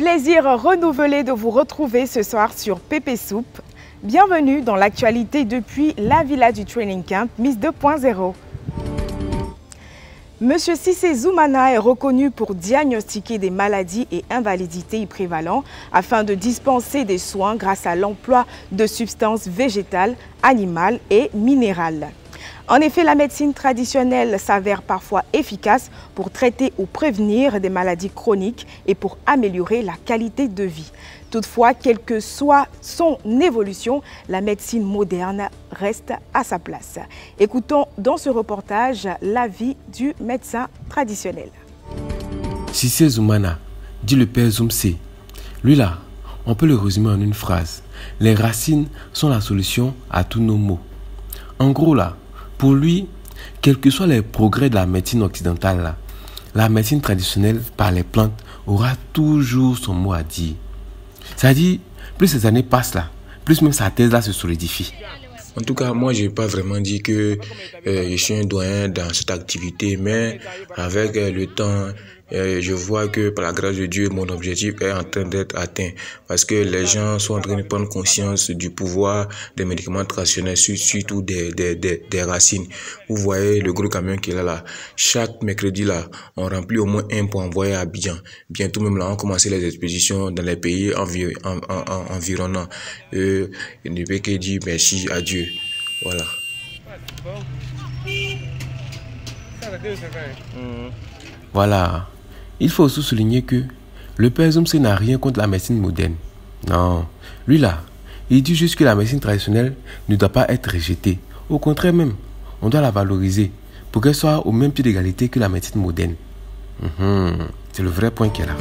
Plaisir renouvelé de vous retrouver ce soir sur Pépé Soupe. Bienvenue dans l'actualité depuis la villa du Training Camp Miss 2.0. Monsieur Cissé Zoumana est reconnu pour diagnostiquer des maladies et invalidités y prévalentes afin de dispenser des soins grâce à l'emploi de substances végétales, animales et minérales. En effet, la médecine traditionnelle s'avère parfois efficace pour traiter ou prévenir des maladies chroniques et pour améliorer la qualité de vie. Toutefois, quelle que soit son évolution, la médecine moderne reste à sa place. Écoutons dans ce reportage l'avis du médecin traditionnel. Cissé Zoumana, dit le père Zoumsé. Lui là, on peut le résumer en une phrase. Les racines sont la solution à tous nos maux. En gros là, pour lui, quels que soient les progrès de la médecine occidentale là, la médecine traditionnelle par les plantes aura toujours son mot à dire. C'est-à-dire, plus ces années passent là, plus même sa thèse là se solidifie. En tout cas, moi, je n'ai pas vraiment dit que je suis un doyen dans cette activité, mais avec le temps, je vois que par la grâce de Dieu, mon objectif est en train d'être atteint parce que les gens sont en train de prendre conscience du pouvoir des médicaments traditionnels, surtout des racines. Vous voyez le gros camion qu'il a là. Chaque mercredi là, on remplit au moins un pour envoyer à Abidjan. Bientôt même là, on commence les expéditions dans les pays environnants. Je ne peux que dire merci à Dieu. Voilà. Voilà. Il faut aussi souligner que le père Zoumsé n'a rien contre la médecine moderne. Non. Lui là, il dit juste que la médecine traditionnelle ne doit pas être rejetée. Au contraire même, on doit la valoriser pour qu'elle soit au même pied d'égalité que la médecine moderne. C'est le vrai point qu'elle a.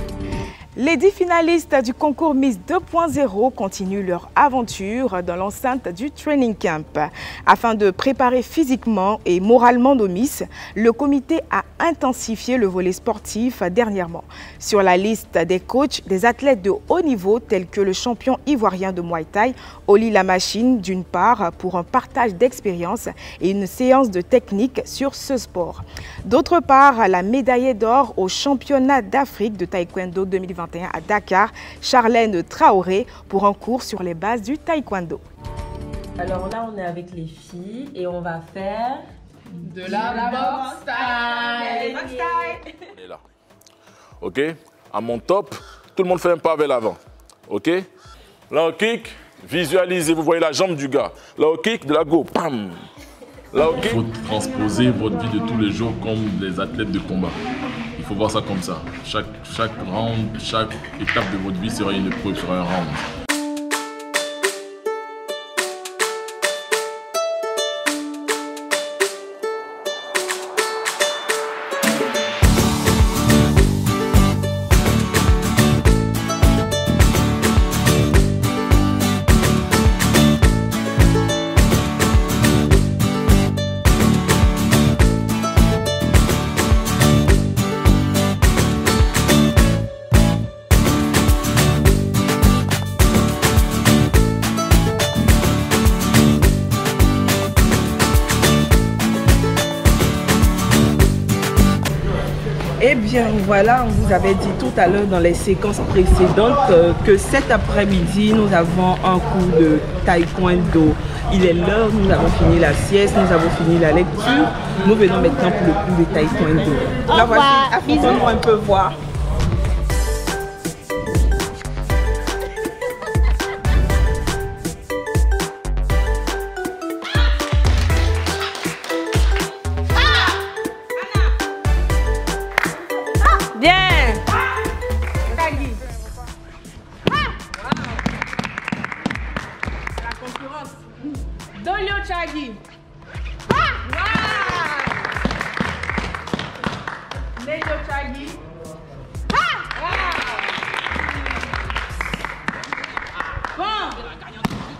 Les 10 finalistes du concours Miss 2.0 continuent leur aventure dans l'enceinte du Training Camp. Afin de préparer physiquement et moralement nos Miss, le comité a intensifié le volet sportif dernièrement. Sur la liste des coachs, des athlètes de haut niveau tels que le champion ivoirien de Muay Thai, Oli Lamachine, d'une part, pour un partage d'expérience et une séance de technique sur ce sport. D'autre part, la médaillée d'or au championnat d'Afrique de taekwondo 2021 à Dakar, Charlène Traoré, pour un cours sur les bases du taekwondo. Alors là, on est avec les filles et on va faire de la boxe style. Et là. Ok, à mon top, tout le monde fait un pas vers l'avant. Ok, là au kick, visualisez, vous voyez la jambe du gars. Là au kick, de la go, pam. Là au kick. Il faut transposer votre vie de tous les jours comme les athlètes de combat. Il faut voir ça comme ça. Chaque round, chaque étape de votre vie sera une épreuve, sera un round. Eh bien voilà, on vous avait dit tout à l'heure dans les séquences précédentes que cet après-midi, nous avons un cours de taekwondo. Il est l'heure, nous avons fini la sieste, nous avons fini la lecture. Nous venons maintenant pour le cours de taekwondo. Là, voici, affronte-nous un peu voir.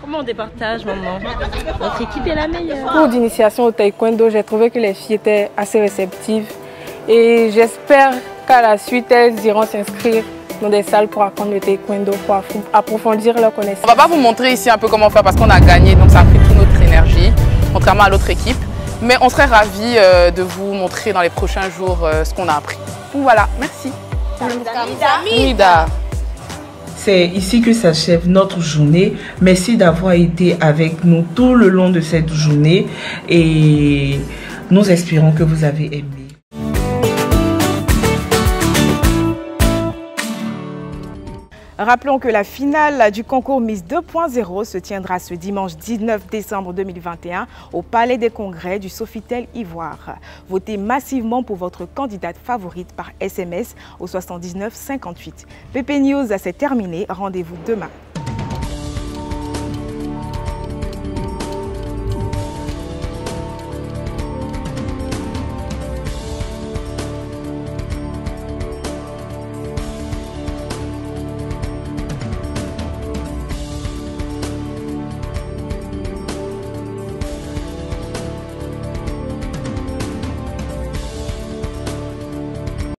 Comment on départage, maman? Notre équipe est la meilleure. Cours d'initiation au taekwondo, j'ai trouvé que les filles étaient assez réceptives et j'espère qu'à la suite, elles iront s'inscrire dans des salles pour apprendre le taekwondo, pour approfondir leurs connaissances. On va pas vous montrer ici un peu comment faire parce qu'on a gagné, donc ça a pris toute notre énergie, contrairement à l'autre équipe. Mais on serait ravis de vous montrer dans les prochains jours ce qu'on a appris. Donc voilà, merci. Mida. C'est ici que s'achève notre journée. Merci d'avoir été avec nous tout le long de cette journée et nous espérons que vous avez aimé. Rappelons que la finale du concours Miss 2.0 se tiendra ce dimanche 19 décembre 2021 au Palais des Congrès du Sofitel Ivoire. Votez massivement pour votre candidate favorite par SMS au 79 58. PP News, c'est terminé. Rendez-vous demain.